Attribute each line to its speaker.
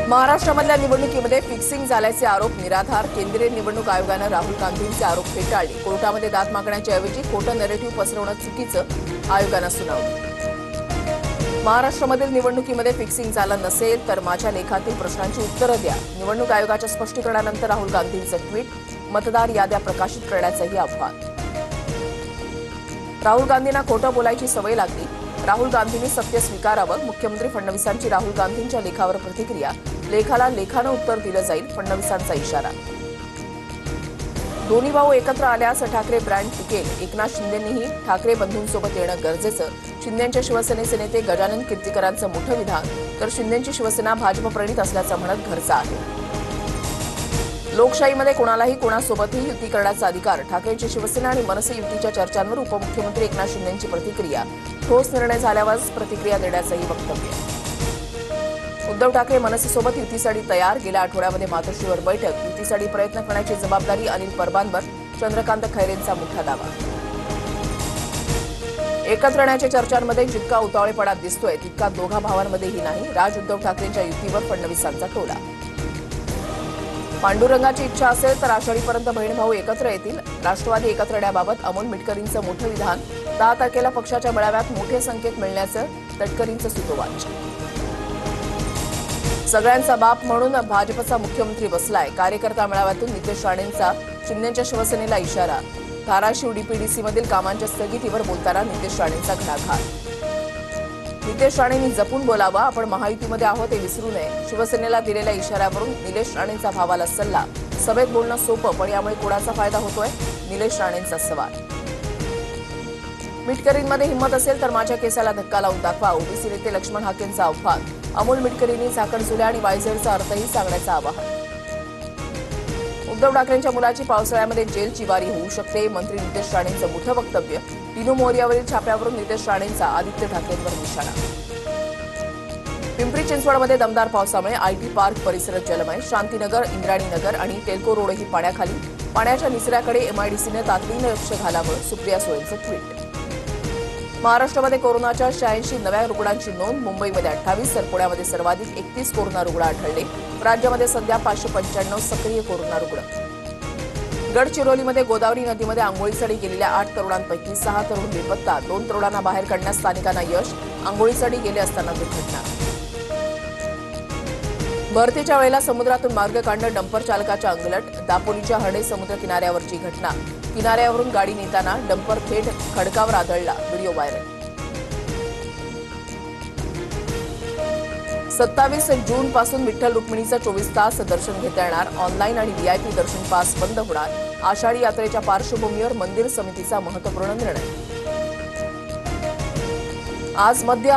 Speaker 1: महाराष्ट्रामधल्या निवडणुकीमध्ये फिक्सिंग झाल्याचे आरोप निराधार. केंद्रीय निवडणूक आयोगानं राहुल गांधींचे आरोप फेटाळले. कोर्टामध्ये दाद मागण्याच्या ऐवजी खोटं नॅरेटिव्ह पसरवणं चुकीचं, आयोगानं सुनावलं. महाराष्ट्रामधील निवडणुकीमध्ये फिक्सिंग झालं नसेल तर माझ्या लेखातील प्रश्नांची उत्तरं द्या. निवडणूक आयोगाच्या स्पष्टीकरणानंतर राहुल गांधींचं ट्विट. मतदार याद्या प्रकाशित करण्याचंही आव्हान. राहुल गांधींना खोटं बोलायची सवय लागली. राहुल गांधींनी सत्य स्वीकारावं. मुख्यमंत्री फडणवीसांची राहुल गांधींच्या लेखावर प्रतिक्रिया. लेखाला लेखानं उत्तर दिलं जाईल, फडणवीसांचा इशारा. दोन्ही भाऊ एकत्र आल्यास ठाकरे ब्रँड टिकेल. एकनाथ शिंदेंनीही ठाकरे बंधूंसोबत येणं गरजेचं. शिंदेंच्या शिवसेनेचे नेते गजानन कीर्तीकरांचं मोठं विधान. तर शिंदेंची शिवसेना भाजपप्रणित असल्याचं म्हणत घरचा आहे. लोकशाहीमध्ये कोणालाही कोणासोबतही युती करण्याचा अधिकार. ठाकरेंची शिवसेना आणि मनसे युतीच्या चर्चांवर उपमुख्यमंत्री एकनाथ शिंदेंची प्रतिक्रिया. ठोस निर्णय झाल्यावरच प्रतिक्रिया देण्याचंही वक्तव्य. उद्धव ठाकरे मनसेसोबत युतीसाठी तयार. गेल्या आठवड्यामध्ये मातोश्रीवर बैठक. युतीसाठी प्रयत्न करण्याची जबाबदारी अनिल परबांवर. चंद्रकांत खैरेंचा मोठा दावा. एकत्र येण्याच्या चर्चांमध्ये जितका उतावळेपणा दिसतोय तितका दोघा भावांमध्येही नाही. राज उद्धव ठाकरेंच्या युतीवर फडणवीसांचा टोला. पांडुरंगाची इच्छा असेल तर आषाढीपर्यंत बहीणभाऊ एकत्र येतील. राष्ट्रवादी एकत्र येण्याबाबत अमोल मिटकरींचं मोठं विधान. 10 तारखेला पक्षाच्या मेळाव्यात मोठे संकेत मिळण्याचं तटकरींचं सुतोवाच. सगळ्यांचा बाप म्हणून भाजपचा मुख्यमंत्री बसलाय. कार्यकर्ता मेळाव्यातून नितेश राणेंचा शिंदेंच्या शिवसेनेला इशारा. धाराशिव डीपीडीसीमधील कामांच्या स्थगितीवर बोलताना नितेश राणेंचा घणाघात. नितेश राणेंनी जपून बोलावं. आपण महायुतीमध्ये आहोत हे विसरू नये. शिवसेनेला दिलेल्या इशाऱ्यावरून निलेश राणेंचा भावाला सल्ला. सभेत बोलणं सोपं, पण यामुळे कोणाचा फायदा होतोय? निलेश राणेंचा सवाल. मिटकरींमध्ये हिंमत असेल तर माझ्या केसाला धक्का लावून दाखवा. ओबीसी नेते लक्ष्मण हाकेंचं आव्हान. अमोल मिटकरींनी झाकणझुल्या आणि वायझेडचा अर्थही सांगण्याचं आवाहन. उद्धव ठाकरेंच्या मुलाची पावसाळ्यामध्ये जेलची वारी होऊ शकते. मंत्री नितेश राणेंचं मोठं वक्तव्य. टिनू मोरियावरील छाप्यावरून नितेश राणेंचा आदित्य ठाकरेंवर निशाणा. पिंपरी चिंचवडमध्ये दमदार पावसामुळे आयटी पार्क परिसर जलमय. शांतीनगर, इंद्राणीनगर आणि टेल्को रोडही पाण्याखाली. पाण्याच्या निचऱ्याकडे एमआयडीसीनं तातडीनं लक्ष घालावं. सुप्रिया सुळेंचं ट्विट. महाराष्ट्रामध्ये कोरोनाच्या 86 नव्या रुग्णांची नोंद. मुंबईमध्ये 28 तर पुण्यामध्ये सर्वाधिक 31 कोरोना रुग्ण आढळले. राज्यामध्ये सध्या 595 सक्रिय कोरोना रुग्ण. गडचिरोलीमध्ये गोदावरी नदीमध्ये आंघोळीसाठी गेलेल्या 8 तरुणांपैकी 6 तरुण बेपत्ता. 2 तरुणांना बाहेर काढण्यास स्थानिकांना यश. आंघोळीसाठी गेले असताना दुर्घटना. भरतीच्या वेळेला समुद्रातून मार्ग काढणं डंपर चालकाच्या अंगलट. दापोलीच्या हर्णे समुद्र किनाऱ्यावरची घटना. किनाऱ्यावरून गाडी नेताना डंपर थेट खडकावर आदळला. Video viral. 27 जून पासून विठ्ठल रुक्मिणीचं 24 तास दर्शन घेता येणार. ऑनलाईन आणि व्हीआयपी दर्शन पास बंद होणार. आषाढी यात्रेच्या पार्श्वभूमीवर मंदिर समितीचा महत्त्वपूर्ण निर्णय. आज मध्य